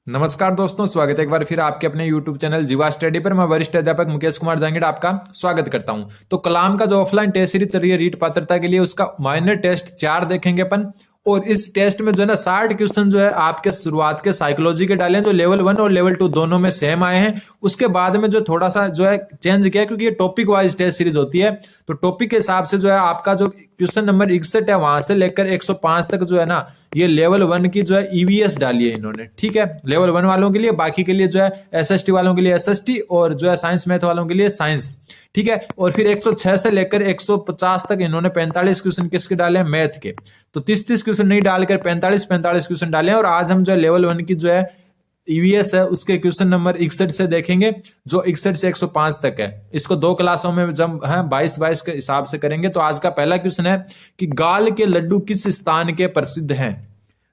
नमस्कार दोस्तों, स्वागत है एक बार फिर आपके अपने YouTube चैनल जीवा स्टडी पर। मैं वरिष्ठ अध्यापक मुकेश कुमार जांगिड़ा आपका स्वागत करता हूं। तो कलाम का जो ऑफलाइन टेस्ट सीरीज चल रही है रीट पात्रता के लिए, उसका माइनर टेस्ट 4 देखेंगे अपन। और इस टेस्ट में जो है ना 60 क्वेश्चन जो है आपके शुरुआत के साइकोलॉजी के डाले हैं, जो लेवल 1 और लेवल 2 दोनों में सेम आए हैं। उसके बाद में जो थोड़ा सा जो है चेंज किया, क्योंकि ये टॉपिक वाइज टेस्ट सीरीज होती है, तो टॉपिक के हिसाब से जो है आपका जो क्वेश्चन नंबर 61 है वहां से लेकर 105 तक जो है ना ये लेवल 1 की जो है ईवीएस डाली है इन्होंने। ठीक है, लेवल 1 वालों के लिए, बाकी के लिए जो है एसएसटी वालों के लिए एसएसटी और जो है साइंस मैथ वालों के लिए साइंस। ठीक है, और फिर 106 से लेकर 150 तक इन्होंने 45 क्वेश्चन किसके डाले हैं, मैथ के। तो 30 क्वेश्चन नहीं डालकर 45 क्वेश्चन डाले हैं। और आज हम जो है लेवल 1 की जो है ईवीएस है उसके क्वेश्चन नंबर 61 से देखेंगे, जो 61 से 105 तक है। इसको 2 क्लासों में जब है 22 के हिसाब से करेंगे। तो आज का पहला क्वेश्चन है कि गाल के लड्डू किस स्थान के प्रसिद्ध हैं।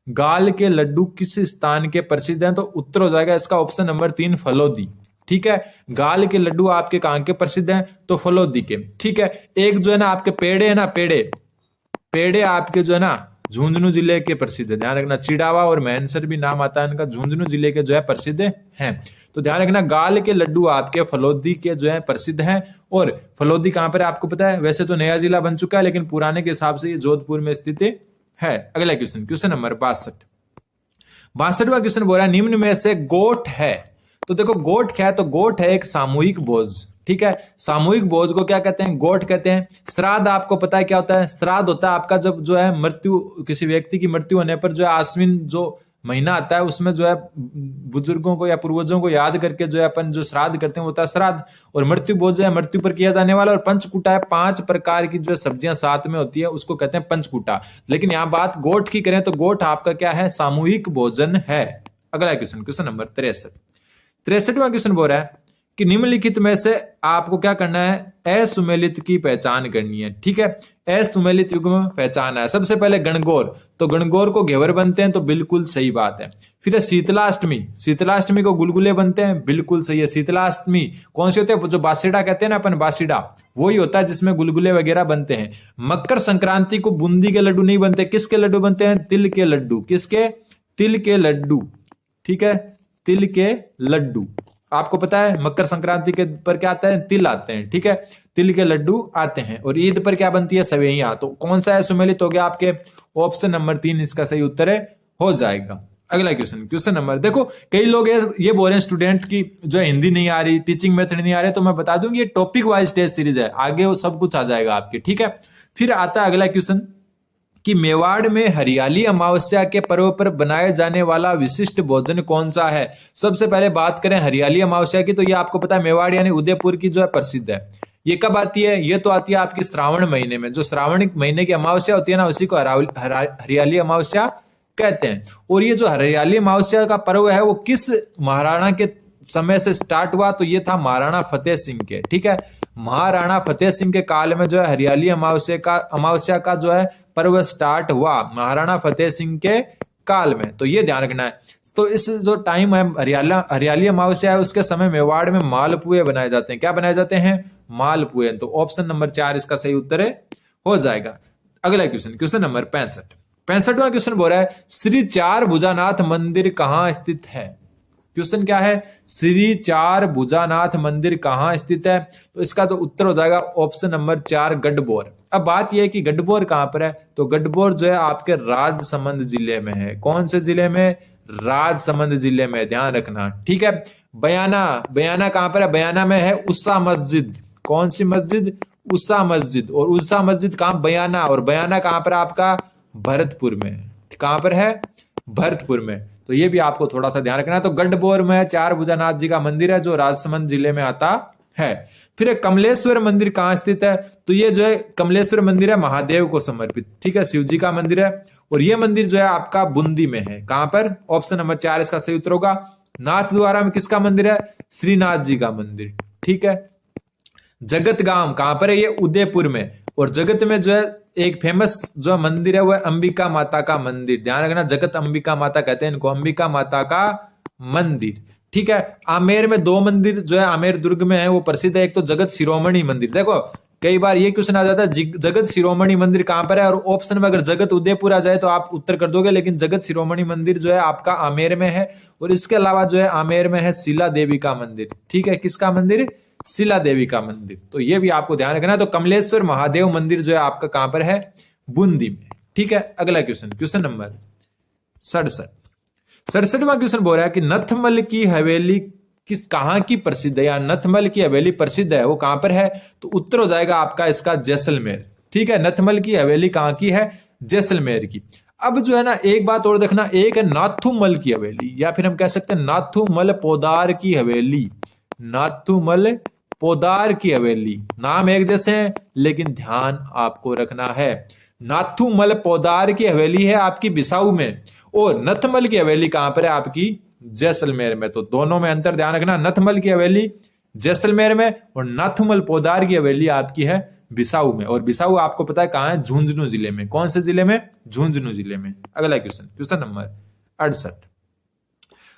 गाल के लड्डू किस स्थान के प्रसिद्ध हैं, तो उत्तर हो जाएगा इसका ऑप्शन नंबर 3 फलोदी। ठीक है, गाल के लड्डू आपके कहां के प्रसिद्ध हैं, तो फलोदी के। ठीक है, एक जो है ना आपके पेड़े है ना, पेड़े आपके जो है ना झुंझुनू जिले के प्रसिद्ध है। ध्यान रखना, चिड़ावा और मैनसर भी नाम आता है इनका, झुंझुनू जिले के जो है प्रसिद्ध हैं। तो ध्यान रखना, गाल के लड्डू आपके फलोदी के जो है प्रसिद्ध हैं। और फलोदी कहां पर है आपको पता है, वैसे तो नया जिला बन चुका है, लेकिन पुराने के हिसाब से ये जोधपुर में स्थित है। अगला क्वेश्चन नंबर 62वां क्वेश्चन बोल रहा है निम्न में से गोठ है। तो देखो गोठ क्या है, तो गोठ है एक सामूहिक भोज। ठीक है, सामूहिक भोज को क्या कहते हैं, गोठ कहते हैं। श्राद्ध आपको पता है क्या होता है, श्राद्ध होता है आपका जब जो है मृत्यु, किसी व्यक्ति की मृत्यु होने पर जो है आश्विन जो महीना आता है उसमें जो है बुजुर्गों को या पूर्वजों को याद करके जो है अपन जो श्राद्ध करते हैं वो होता है श्राद्ध। और मृत्यु भोज जो है मृत्यु पर किया जाने वाला। और पंचकूटा है, 5 प्रकार की जो सब्जियां साथ में होती है उसको कहते हैं पंचकूटा। लेकिन यहाँ बात गोठ की करें तो गोठ आपका क्या है, सामूहिक भोजन है। अगला क्वेश्चन नंबर 63वां क्वेश्चन बोल रहा है कि निम्नलिखित में से आपको क्या करना है, असुमेलित की पहचान करनी है। ठीक है, असुमेलित युग्म पहचान है। सबसे पहले गणगौर, तो गणगौर को घेवर बनते हैं, तो बिल्कुल सही बात है। फिर शीतलाष्टमी को गुलगुले बनते हैं, बिल्कुल सही है। शीतलाष्टमी कौन सी होते हैं, जो बासीडा कहते हैं ना अपन, बासीडा वही होता है जिसमें गुलगुले वगैरह बनते हैं। मकर संक्रांति को बूंदी के लड्डू नहीं बनते, किसके लड्डू बनते हैं, तिल के लड्डू। किसके, तिल के लड्डू। ठीक है, तिल के लड्डू। आपको पता है मकर संक्रांति के पर क्या आता है, तिल आते हैं। ठीक है, तिल के लड्डू आते हैं। और ईद पर क्या बनती है, सवेइयां। तो कौन सा है सुमेलित हो गया आपके, ऑप्शन नंबर 3 इसका सही उत्तर है, हो जाएगा। अगला क्वेश्चन नंबर, देखो कई लोग ये बोल रहे हैं स्टूडेंट की जो है हिंदी नहीं आ रही, टीचिंग मेथड नहीं आ रही। तो मैं बता दूंगी ये टॉपिक वाइज टेस्ट सीरीज है, आगे वो सब कुछ आ जाएगा आपके। ठीक है, फिर आता है अगला क्वेश्चन कि मेवाड़ में हरियाली अमावस्या के पर्व पर बनाए जाने वाला विशिष्ट भोजन कौन सा है। सबसे पहले बात करें हरियाली अमावस्या की, तो ये आपको पता है मेवाड़ यानी उदयपुर की जो है प्रसिद्ध है। ये कब आती है, ये तो आती है आपकी श्रावण महीने में। जो श्रावण महीने की अमावस्या होती है ना, उसी को हरियाली अमावस्या कहते हैं। और ये जो हरियाली अमावस्या का पर्व है वो किस महाराणा के समय से स्टार्ट हुआ, तो ये था महाराणा फतेह सिंह के। ठीक है, महाराणा फतेह सिंह के काल में जो है हरियाली अमावस्या का जो है पर्व स्टार्ट हुआ, महाराणा फतेह सिंह के काल में। तो ये ध्यान रखना है। तो इस जो टाइम है हरियाली अमावस्या है, उसके समय मेवाड़ में मालपुए बनाए जाते हैं। क्या बनाए जाते हैं, मालपुए। तो ऑप्शन नंबर 4 इसका सही उत्तर है, हो जाएगा। अगला क्वेश्चन नंबर 65वां क्वेश्चन बोल रहा है श्री चार भुजानाथ मंदिर कहां स्थित है। क्वेश्चन क्या है, श्री चार भुजानाथ मंदिर कहां स्थित है। तो इसका जो उत्तर हो जाएगा ऑप्शन नंबर 4 गढ़बोर। अब बात यह है कि गढ़बोर कहां पर है, तो गढ़बोर जो है आपके राजसमंद जिले में है। कौन से जिले में, राजसमंद जिले में, ध्यान रखना। ठीक है, बयाना कहां पर है, बयाना में है उषा मस्जिद। कौन सी मस्जिद, उषा मस्जिद। और उषा मस्जिद कहां, बयाना। और बयाना कहां पर आपका, भरतपुर में। कहां पर है, भरतपुर में। तो ये भी आपको थोड़ा सा ध्यान रखना है। तो गढ़बोर में चार भुजानाथ जी का मंदिर है जो राजसमंद जिले में आता है। फिर एक कमलेश्वर मंदिर कहां स्थित है, तो ये जो है कमलेश्वर मंदिर है महादेव को समर्पित। ठीक है, शिव जी का मंदिर है। और ये मंदिर जो है आपका बूंदी में है। कहां पर, ऑप्शन नंबर 4 इसका सही उत्तर होगा। नाथ द्वारा में किसका मंदिर है, श्रीनाथ जी का मंदिर। ठीक है, जगत गांव कहां पर है, ये उदयपुर में। और जगत में जो है एक फेमस जो मंदिर है वो है अंबिका माता का मंदिर। ध्यान रखना, जगत अंबिका माता कहते हैं इनको, अंबिका माता का मंदिर। ठीक है, आमेर में 2 मंदिर जो है आमेर दुर्ग में है वो प्रसिद्ध है। एक तो जगत शिरोमणि मंदिर। देखो कई बार ये क्वेश्चन आ जाता है जगत शिरोमणि मंदिर कहां पर है, और ऑप्शन में अगर जगत उदयपुर आ जाए तो आप उत्तर कर दोगे, लेकिन जगत शिरोमणि मंदिर जो है आपका आमेर में है। और इसके अलावा जो है आमेर में है शिला देवी का मंदिर। ठीक है, किसका मंदिर? शिला देवी का मंदिर। तो ये भी आपको ध्यान रखना है। तो कमलेश्वर महादेव मंदिर जो है आपका कहां पर है? बूंदी में। ठीक है, अगला क्वेश्चन, क्वेश्चन नंबर 67। 67वां क्वेश्चन बोल रहा है कि नथमल की हवेली कहां की प्रसिद्ध है, या नथमल की हवेली प्रसिद्ध है वो कहां पर है? तो उत्तर हो जाएगा आपका इसका जैसलमेर। ठीक है, नथमल की हवेली कहां की है? जैसलमेर की। अब जो है ना एक बात और देखना, एक है नाथूमल की हवेली, या फिर हम कह सकते हैं नाथूमल पोदार की हवेली। नाथूमल पोदार की हवेली, नाम एक जैसे हैं लेकिन ध्यान आपको रखना है। नाथूमल पोदार की हवेली है आपकी बिसाऊ में, और नथमल की हवेली कहां पर है? आपकी जैसलमेर में। तो दोनों में अंतर ध्यान रखना, नथमल की हवेली जैसलमेर में और नाथूमल पोदार की हवेली आपकी है बिसाऊ में। और बिसाऊ आपको पता है कहां है? झुंझुनू जिले में। कौन से जिले में? झुंझुनू जिले में। अगला क्वेश्चन, क्वेश्चन नंबर 68।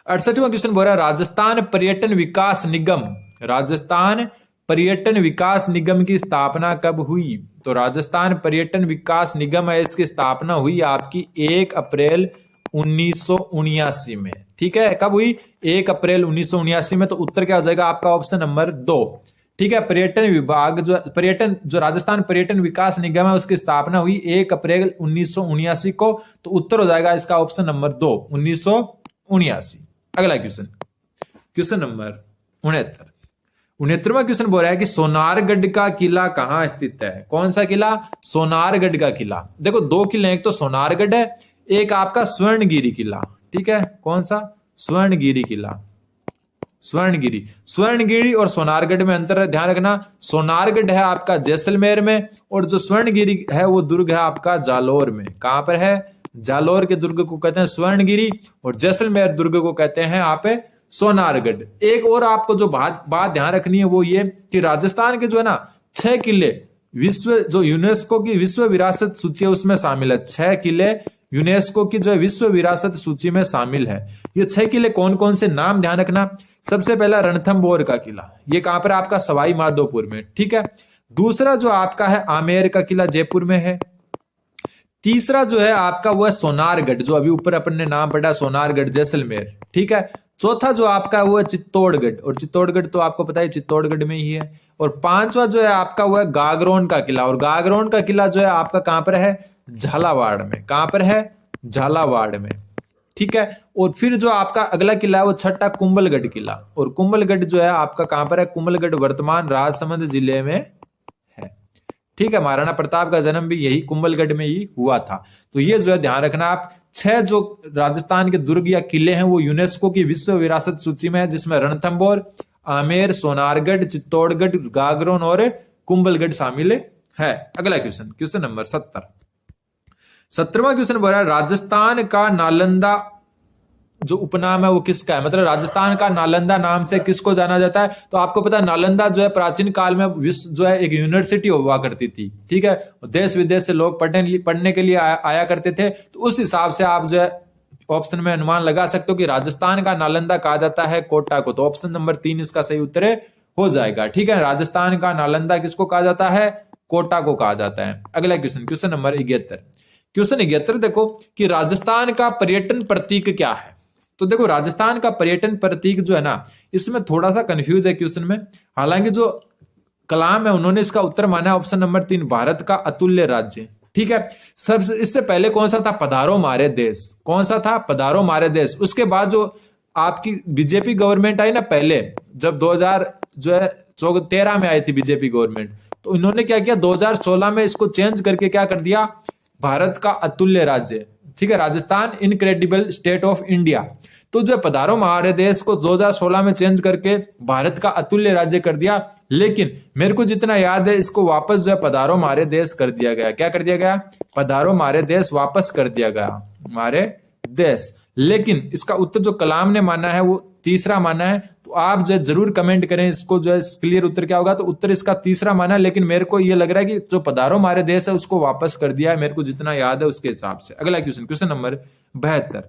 68वां क्वेश्चन बोल रहा है राजस्थान पर्यटन विकास निगम, राजस्थान पर्यटन विकास निगम की स्थापना कब हुई? तो राजस्थान पर्यटन विकास निगम है, इसकी स्थापना हुई आपकी 1 अप्रैल 1979 में। ठीक है, कब हुई? 1 अप्रैल 1979 में। तो उत्तर क्या हो जाएगा आपका? Option number 2। ठीक है, पर्यटन विभाग जो राजस्थान पर्यटन विकास निगम है उसकी स्थापना हुई 1 अप्रैल 1979 को। तो उत्तर हो जाएगा इसका ऑप्शन नंबर 2, 1979। अगला क्वेश्चन, क्वेश्चन नंबर 69। 69वां क्वेश्चन बोल रहा है कि सोनारगढ़ का किला कहां स्थित है? कौन सा किला? सोनारगढ़ का किला। देखो 2 किले, एक तो सोनारगढ़ है, एक आपका स्वर्णगिरी किला। ठीक है, कौन सा? स्वर्णगिरी किला। स्वर्णगिरी और सोनारगढ़ में अंतर ध्यान रखना। सोनारगढ़ है आपका जैसलमेर में, और जो स्वर्णगिरी है वो दुर्ग है आपका जालोर में। कहां पर है? जालोर के दुर्ग को कहते हैं स्वर्णगिरी, और जैसलमेर दुर्ग को कहते हैं आप सोनारगढ़। एक और आपको जो बात ध्यान रखनी है वो ये कि राजस्थान के जो है ना 6 किले विश्व जो यूनेस्को की विश्व विरासत सूची है उसमें शामिल है। 6 किले यूनेस्को की जो है विश्व विरासत सूची में शामिल है। ये 6 किले कौन कौन से, नाम ध्यान रखना। सबसे पहला रणथंबोर का किला, ये कहां पर? आपका सवाई माधोपुर में। ठीक है, दूसरा जो आपका है आमेर का किला, जयपुर में है। तीसरा जो है आपका वो है सोनारगढ़, जो अभी ऊपर अपन ने नाम पढ़ा सोनारगढ़ जैसलमेर। ठीक है, चौथा जो आपका वो है चित्तौड़गढ़, और चित्तौड़गढ़ तो आपको पता है चित्तौड़गढ़ में ही है। और पांचवा जो है आपका वो है गागरोन का किला, और गागरोन का किला जो है आपका कहां पर है? झालावाड़ में। कहां पर है? झालावाड़ में। ठीक है, और फिर जो आपका अगला किला है वो छठा कुंभलगढ़ किला, और कुंभलगढ़ जो है आपका कहां पर है? कुंभलगढ़ वर्तमान राजसमंद जिले में है। ठीक है, महाराणा प्रताप का जन्म भी यही कुंभलगढ़ में ही हुआ था। तो ये जो है ध्यान रखना आप, 6 जो राजस्थान के दुर्ग या किले हैं वो यूनेस्को की विश्व विरासत सूची में है, जिसमें रणथंबोर, आमेर, सोनारगढ़, चित्तौड़गढ़, गागरोन और कुंभलगढ़ शामिल है। अगला क्वेश्चन, क्वेश्चन नंबर 70। 17वां क्वेश्चन बोल रहा है राजस्थान का नालंदा जो उपनाम है वो किसका है? मतलब राजस्थान का नालंदा नाम से किसको जाना जाता है? तो आपको पता है नालंदा जो है प्राचीन काल में विश्व जो है एक यूनिवर्सिटी हुआ करती थी। ठीक है, देश विदेश से लोग पढ़ने के लिए आया करते थे। तो उस हिसाब से आप जो है ऑप्शन में अनुमान लगा सकते हो कि राजस्थान का नालंदा कहा जाता है कोटा को। तो ऑप्शन नंबर 3 इसका सही उत्तर हो जाएगा। ठीक है, राजस्थान का नालंदा किसको कहा जाता है? कोटा को कहा जाता है। अगला क्वेश्चन, क्वेश्चन नंबर 71। क्वेश्चन 71 देखो कि राजस्थान का पर्यटन प्रतीक क्या है? तो देखो राजस्थान का पर्यटन प्रतीक जो है ना, इसमें थोड़ा सा कंफ्यूज है क्वेश्चन में। हालांकि जो कलाम है उन्होंने इसका उत्तर माना है ऑप्शन नंबर 3, भारत का अतुल्य राज्य। ठीक है, सबसे इससे पहले कौन सा था? पधारो मारे देश। कौन सा था? पधारो मारे देश। उसके बाद जो आपकी बीजेपी गवर्नमेंट आई ना, पहले जब 2013 में आई थी बीजेपी गवर्नमेंट, तो इन्होंने क्या किया 2016 में इसको चेंज करके क्या कर दिया? भारत का अतुल्य राज्य। ठीक है, Rajasthan incredible state of India. तो जो पधारो हमारे देश को 2016 में चेंज करके भारत का अतुल्य राज्य कर दिया। लेकिन मेरे को जितना याद है इसको वापस जो है पधारो हमारे देश कर दिया गया। क्या कर दिया गया? पधारो हमारे देश वापस कर दिया गया, हमारे देश। लेकिन इसका उत्तर जो कलाम ने माना है वो तीसरा माना है। तो आप जो जरूर कमेंट करें इसको जो है क्लियर उत्तर क्या होगा। तो उत्तर इसका तीसरा माना है, लेकिन मेरे को ये लग रहा है कि जो पधारो हमारे देश है उसको वापस कर दिया है, मेरे को जितना याद है उसके हिसाब से। अगला क्वेश्चन, क्वेश्चन नंबर 72।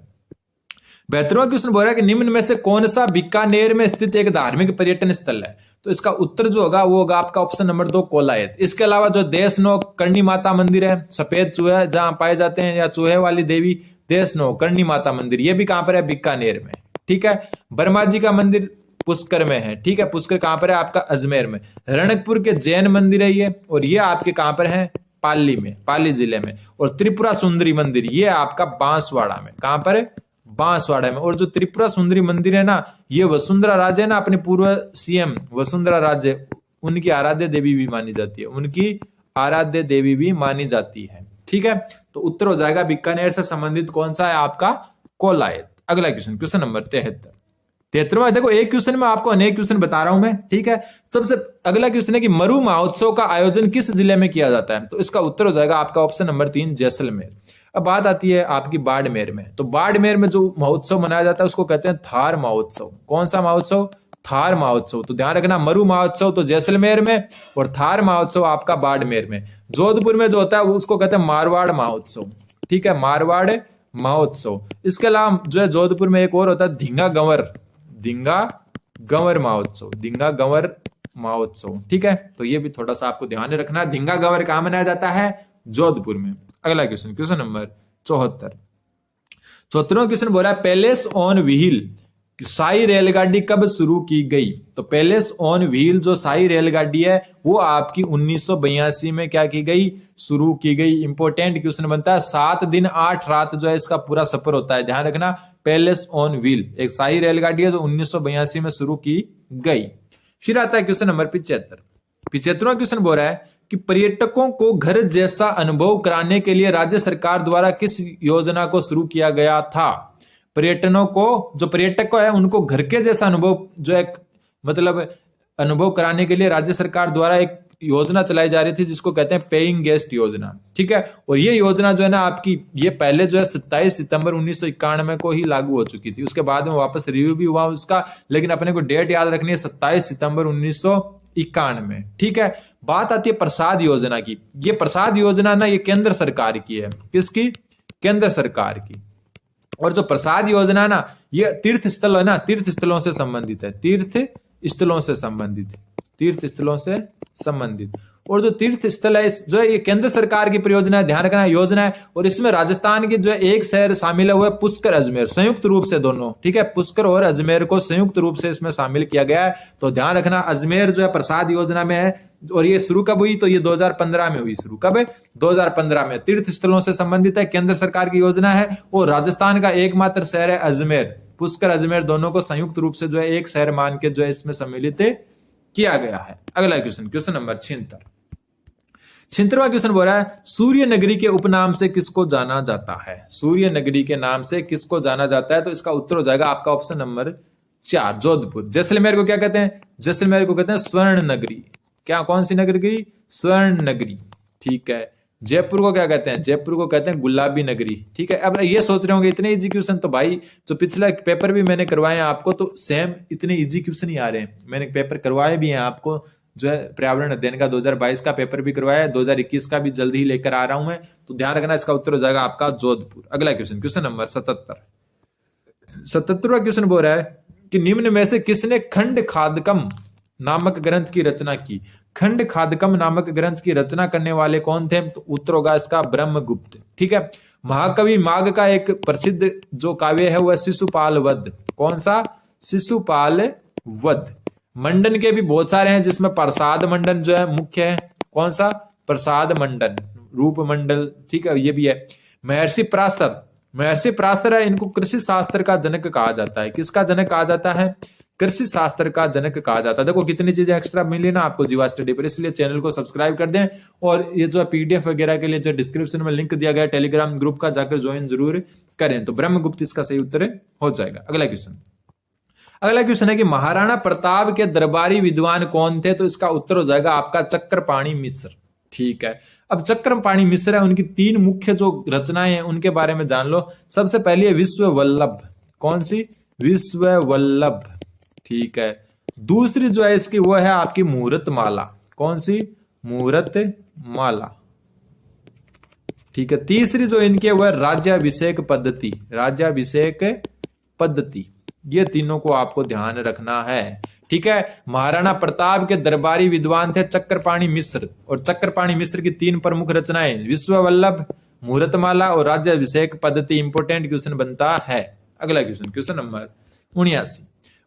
72वां क्वेश्चन बोल रहा है कि निम्न में से कौन सा बीकानेर में स्थित एक धार्मिक पर्यटन स्थल है? तो इसका उत्तर जो होगा वो होगा आपका ऑप्शन नंबर 2 कोलायत। इसके अलावा जो देशनोक करणी माता मंदिर है, सफेद चूहे जहां पाए जाते हैं, या चूहे वाली देवी देशनोक करणी माता मंदिर, ये भी कहां पर है? बीकानेर में। ठीक है। वर्मा जी का मंदिर पुष्कर में है। ठीक है। पुष्कर कहां पर है? आपका अजमेर में। रणकपुर के जैन मंदिर है ये, और ये आपके कहां पर है? पाली में, पाली जिले में। और त्रिपुरा सुंदरी मंदिर ये आपका बांसवाड़ा में। कहां पर है? बांसवाड़ा में। और जो त्रिपुरा सुंदरी मंदिर है ना, ये वसुंधरा राजे है ना, अपने पूर्व सीएम वसुंधरा राजे, उनकी आराध्य देवी भी मानी जाती है, उनकी आराध्य देवी भी मानी जाती है। ठीक है। तो उत्तर हो जाएगा बीकानेर से संबंधित कौन सा है? आपका कोलायत। अगला क्वेश्चन, क्वेश्चन नंबर 73वां। देखो एक क्वेश्चन में आपको अनेक क्वेश्चन बता रहा हूं मैं। ठीक है। सबसे अगला क्वेश्चन है कि मरु महोत्सव का आयोजन किस जिले में किया जाता है? तो इसका उत्तर हो जाएगा आपका ऑप्शन नंबर 3 जैसलमेर। अब बात आती है आपकी बाड़मेर में। तो बाड़मेर में जो महोत्सव मनाया जाता है उसको कहते हैं थार महोत्सव। कौन सा महोत्सव? थार महोत्सव। तो ध्यान रखना, मरु महोत्सव तो जैसलमेर में और थार महोत्सव आपका बाड़मेर में। जोधपुर में जो होता है उसको कहते हैं मारवाड़ महोत्सव। ठीक है, मारवाड़ महोत्सव। इसके अलावा जो है जोधपुर में एक और होता है धींगा गंवर महोत्सव, धींगा गंवर महोत्सव। ठीक है। तो ये भी थोड़ा सा आपको ध्यान रखना, धींगा गंवर कहां मनाया जाता है? जोधपुर में। अगला क्वेश्चन, क्वेश्चन नंबर 74वां क्वेश्चन बोला है पैलेस ऑन व्हील शाही रेलगाड़ी कब शुरू की गई? तो पैलेस ऑन व्हील जो शाही रेलगाड़ी है वो आपकी 1982 में क्या की गई? शुरू की गई। इंपॉर्टेंट क्वेश्चन बनता है। 7 दिन 8 रात जो है इसका पूरा सफर होता है। ध्यान रखना, पैलेस ऑन व्हील एक शाही रेलगाड़ी है जो 1982 में शुरू की गई। फिर आता है क्वेश्चन नंबर 75वां क्वेश्चन बोल रहा है कि पर्यटकों को घर जैसा अनुभव कराने के लिए राज्य सरकार द्वारा किस योजना को शुरू किया गया था? पर्यटनों को, जो पर्यटक है उनको घर के जैसा अनुभव जो है मतलब अनुभव कराने के लिए राज्य सरकार द्वारा एक योजना चलाई जा रही थी जिसको कहते हैं पेइंग गेस्ट योजना। ठीक है। और ये योजना जो है ना आपकी, ये पहले जो है 27 सितंबर 1991 को ही लागू हो चुकी थी। उसके बाद में वापस रिव्यू भी हुआ उसका, लेकिन अपने को डेट याद रखनी है 27 सितंबर 1991। ठीक है। बात आती है प्रसाद योजना की। ये प्रसाद योजना ना ये केंद्र सरकार की है। किसकी? केंद्र सरकार की। और जो प्रसाद योजना है ना ये तीर्थ स्थल है ना, तीर्थ स्थलों से संबंधित है, तीर्थ स्थलों से संबंधित। और जो तीर्थ स्थल है जो है ये केंद्र सरकार की परियोजना है, ध्यान रखना योजना है। और इसमें राजस्थान की जो है एक शहर शामिल है वो है पुष्कर अजमेर, संयुक्त रूप से दोनों। ठीक है। पुष्कर और अजमेर को संयुक्त रूप से इसमें शामिल किया गया है। तो ध्यान रखना अजमेर जो है प्रसाद योजना में है। और ये शुरू कब हुई? तो ये 2015 में हुई शुरू। कब है? 2015 में। तीर्थ स्थलों से संबंधित है, केंद्र सरकार की योजना है। और राजस्थान का एकमात्र शहर है अजमेर, पुष्कर अजमेर दोनों को संयुक्त रूप से जो है एक शहर मान के जो है इसमें सम्मिलित किया गया है। अगला क्वेश्चन, क्वेश्चन नंबर 76वां क्वेश्चन बोल रहा है सूर्य नगरी के उपनाम से किसको जाना जाता है? सूर्य नगरी के नाम से किसको जाना जाता है? तो इसका उत्तर हो जाएगा आपका ऑप्शन नंबर 4 जोधपुर। जैसलमेर को क्या कहते हैं? जैसलमेर को कहते हैं स्वर्ण नगरी। क्या, कौन सी नगरी? स्वर्ण नगरी। ठीक है। जयपुर को क्या कहते हैं? जयपुर को कहते हैं गुलाबी नगरी। ठीक है। अब ये सोच रहे होंगे इतने इजी क्वेश्चन, तो भाई जो पिछला पेपर भी मैंने करवाए हैं आपको तो सेम इतने इजी क्वेश्चन ही आ रहे हैं। मैंने पेपर करवाए भी हैं आपको, जो है पर्यावरण अध्ययन का 2022 का पेपर भी करवाया है, 2021 का भी जल्दी ही लेकर आ रहा हूं मैं। तो ध्यान रखना, इसका उत्तर हो जाएगा आपका जोधपुर। अगला क्वेश्चन, क्वेश्चन नंबर 77वां क्वेश्चन बोल रहा है कि निम्न में से किसने खंड खादकम नामक ग्रंथ की रचना की? खंड खादकम नामक ग्रंथ की रचना करने वाले कौन थे? तो उत्तर होगा इसका ब्रह्मगुप्त। ठीक है। महाकवि माघ का एक प्रसिद्ध जो काव्य है वह शिशुपाल वध। कौन सा? शिशुपाल वध। मंडन के भी बहुत सारे हैं जिसमें प्रसाद मंडन जो है मुख्य है। कौन सा? प्रसाद मंडन, रूप मंडल। ठीक है, ये भी है। महर्षि पराशर है, इनको कृषि शास्त्र का जनक कहा जाता है। किसका जनक कहा जाता है? कृषि शास्त्र का जनक कहा जाता है। देखो कितनी चीजें एक्स्ट्रा मिली ना आपको जीवा स्टडी पर, इसलिए चैनल को सब्सक्राइब कर दें। और ये जो पीडीएफ वगैरह के लिए जो डिस्क्रिप्शन में लिंक दिया गया टेलीग्राम ग्रुप का, जाकर ज्वाइन जरूर करें। तो ब्रह्मगुप्त इसका सही उत्तर हो जाएगा। अगला क्वेश्चन है कि महाराणा प्रताप के दरबारी विद्वान कौन थे? तो इसका उत्तर हो जाएगा आपका चक्रपाणी मिश्र। ठीक है। अब चक्रपाणी मिश्र है, उनकी 3 मुख्य जो रचनाएं हैं उनके बारे में जान लो। सबसे पहली है विश्व वल्लभ। कौन सी? विश्व वल्लभ। ठीक है। दूसरी जो है इसकी वो है आपकी मुहूर्त माला। कौन सी? मुहूर्त माला। ठीक है। तीसरी जो इनके वो है राज्याभिषेक पद्धति, राज्याभिषेक पद्धति, ये तीनों को आपको ध्यान रखना है। ठीक है। महाराणा प्रताप के दरबारी विद्वान थे चक्रपाणी मिश्र, और चक्रपाणी मिश्र की 3 प्रमुख रचनाएं विश्व वल्लभ, मुहूर्तमाला और राज्याभिषेक पद्धति। इंपोर्टेंट क्वेश्चन बनता है। अगला क्वेश्चन, क्वेश्चन नंबर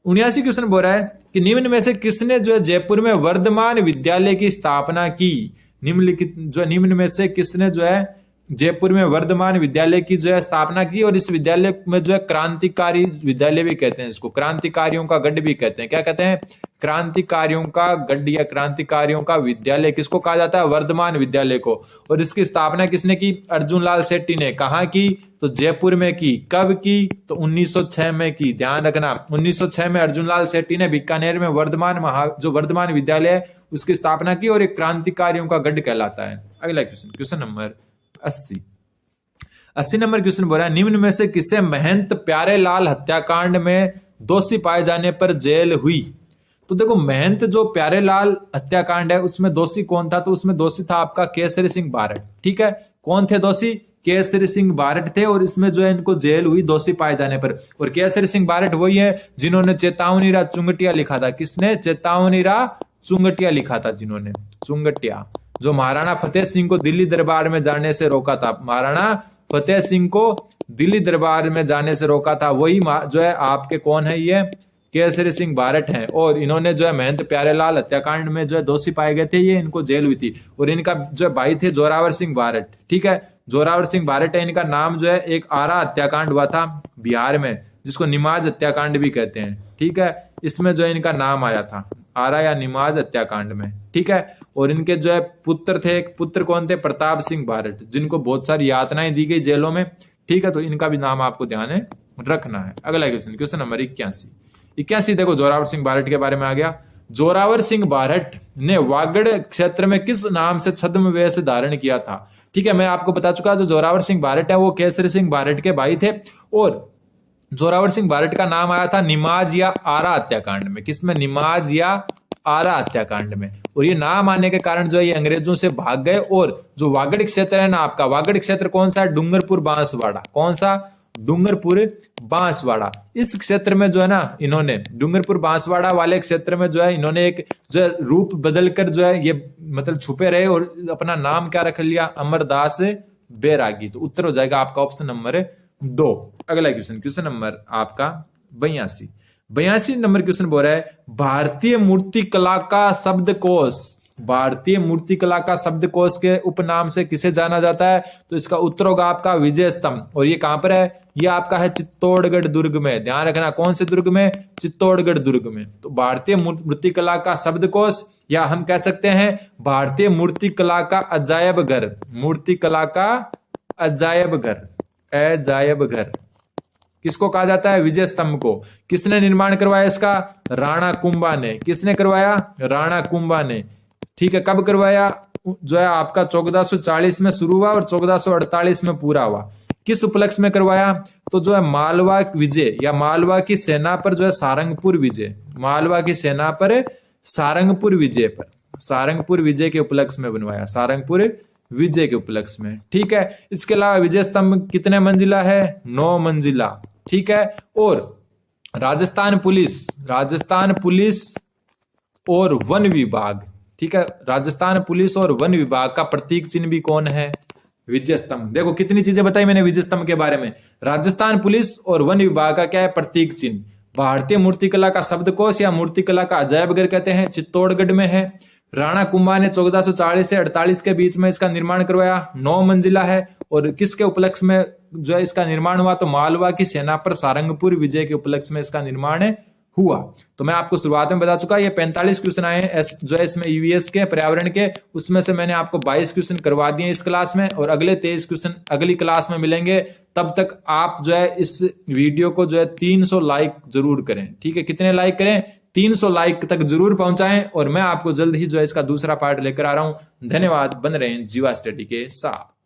79 क्वेश्चन बोल रहा है कि निम्न में से किसने जो है जयपुर में वर्धमान विद्यालय की स्थापना की। निम्न में से किसने जो है जयपुर में वर्धमान विद्यालय की जो है स्थापना की, और इस विद्यालय में जो है क्रांतिकारी विद्यालय भी कहते हैं, इसको क्रांतिकारियों का गढ़ भी कहते हैं। क्या कहते हैं? क्रांतिकारियों का गढ़ या क्रांतिकारियों का विद्यालय किसको कहा जाता है? वर्धमान विद्यालय को। और इसकी स्थापना किसने की? अर्जुन लाल शेट्टी ने। कहा की? तो जयपुर में की। कब की? तो 1906 में की। ध्यान रखना, 1906 में अर्जुन लाल शेट्टी ने बीकानेर में जो वर्धमान विद्यालय है उसकी स्थापना की, और एक क्रांतिकारियों का गढ़ कहलाता है। अगला question, question number 80 number question बोल रहा है निम्न में से किसे महंत प्यारेलाल हत्याकांड में दोषी पाए जाने पर जेल हुई। तो देखो, महंत जो प्यारेलाल हत्याकांड है उसमें दोषी कौन था? तो उसमें दोषी था आपका केसरी सिंह बारट। ठीक है। कौन थे दोषी? केसरी सिंह बारट थे, और इसमें जो है इनको जेल हुई दोषी पाए जाने पर। और केसरी सिंह बारट वही है जिन्होंने चेतावनीरा चुंगटिया लिखा था। किसने? चेतावनीरा चुंगटिया लिखा था जिन्होंने। चुंगटिया जो महाराणा फतेह सिंह को दिल्ली दरबार में जाने से रोका था, महाराणा फतेह सिंह को दिल्ली दरबार में जाने से रोका था, वही जो है आपके कौन है? ये केसरी सिंह बारट हैं। और इन्होंने जो है महंत प्यारेलाल हत्याकांड में जो है दोषी पाए गए थे, ये इनको जेल हुई थी। और इनका जो भाई थे जोरावर सिंह बारट। ठीक है। जोरावर सिंह बारट है इनका नाम। जो है एक आरा हत्याकांड हुआ था बिहार में, जिसको निमाज हत्याकांड भी कहते हैं। ठीक है। इसमें जो है इनका नाम आया था आरा या निमाज हत्याकांड में। ठीक है। और इनके जो है पुत्र थे, एक पुत्र कौन थे? प्रताप सिंह बारट, जिनको बहुत सारी यातनाएं दी गई जेलों में। ठीक है। तो इनका भी नाम आपको ध्यान रखना है। अगला क्वेश्चन, क्वेश्चन नंबर 81 देखो, जोरावर सिंह बारट के बारे में आ गया। जोरावर सिंह बारट ने वागड़ क्षेत्र में किस नाम से छद्म वेश धारण किया था? ठीक है। मैं आपको बता चुका, जो जोरावर सिंह बारट है वो केसरी सिंह बारट के भाई थे, और जोरावर सिंह बारट का नाम आया था निमाज या आरा हत्याकांड में। किसमें? निमाज या आरा हत्याकांड में। और ये नाम आने के कारण जो है ये अंग्रेजों से भाग गए। और जो वागड़ क्षेत्र है ना आपका, वागड़ क्षेत्र कौन सा है? डूंगरपुर बांसवाड़ा। कौन सा? डूंगरपुर बांसवाड़ा। इस क्षेत्र में जो है ना इन्होंने डूंगरपुर बांसवाड़ा वाले क्षेत्र में जो है इन्होंने एक जो है रूप बदलकर जो है ये मतलब छुपे रहे, और अपना नाम क्या रख लिया? अमरदास बैरागी। तो उत्तर हो जाएगा आपका ऑप्शन नंबर 2। अगला क्वेश्चन, क्वेश्चन नंबर आपका 82 नंबर क्वेश्चन बोल रहा है भारतीय मूर्ति कला का शब्दकोश। भारतीय मूर्ति कला का शब्दकोश के उपनाम से किसे जाना जाता है? तो इसका उत्तर होगा आपका विजय स्तंभ। और ये कहां पर है? ये आपका है चित्तौड़गढ़ दुर्ग में। ध्यान रखना, कौन से दुर्ग में? चित्तौड़गढ़ दुर्ग में। तो भारतीय मूर्ति कला का शब्दकोश, या हम कह सकते हैं भारतीय मूर्ति कला का अजायब घर। मूर्ति कला का अजायब घर, अजायब घर किसको कहा जाता है? विजय स्तंभ को। किसने निर्माण करवाया इसका? राणा कुंभा ने। किसने करवाया? राणा कुंभा ने। ठीक है। कब करवाया? जो है आपका 1440 में शुरू हुआ और 1448 में पूरा हुआ। किस उपलक्ष्य में करवाया? तो जो है मालवा विजय या मालवा की सेना पर जो है सारंगपुर विजय, मालवा की सेना पर सारंगपुर विजय पर, सारंगपुर विजय के उपलक्ष्य में बनवाया, सारंगपुर विजय के उपलक्ष्य में। ठीक है। इसके अलावा विजय स्तंभ कितने मंजिला है? 9 मंजिला। ठीक है। और राजस्थान पुलिस और वन विभाग, ठीक है, राजस्थान पुलिस और वन विभाग का प्रतीक चिन्ह भी कौन है? विजय स्तंभ। देखो कितनी चीजें बताई मैंने विजय स्तंभ के बारे में। राजस्थान पुलिस और वन विभाग का क्या है? प्रतीक चिन्ह। भारतीय मूर्तिकला का शब्दकोश या मूर्तिकला का अजायब घर कहते हैं, चित्तौड़गढ़ में है। राणा कुंभा ने 1440 से 48 के बीच में इसका निर्माण करवाया। 9 मंजिला है। और किसके उपलक्ष्य में जो है इसका निर्माण हुआ? तो मालवा की सेना पर सारंगपुर विजय के उपलक्ष्य में इसका निर्माण हुआ। तो मैं आपको शुरुआत में बता चुका, ये 45 क्वेश्चन आए हैं जो है इसमें ईवीएस के, पर्यावरण के। उसमें से मैंने आपको 22 क्वेश्चन करवा दिए इस क्लास में, और अगले 23 क्वेश्चन अगली क्लास में मिलेंगे। तब तक आप जो है इस वीडियो को जो है 300 लाइक जरूर करें। ठीक है। कितने लाइक करें? 300 लाइक तक जरूर पहुंचाएं। और मैं आपको जल्द ही जो है इसका दूसरा पार्ट लेकर आ रहा हूं। धन्यवाद। बन रहे हैं जीवा स्टडी के साथ।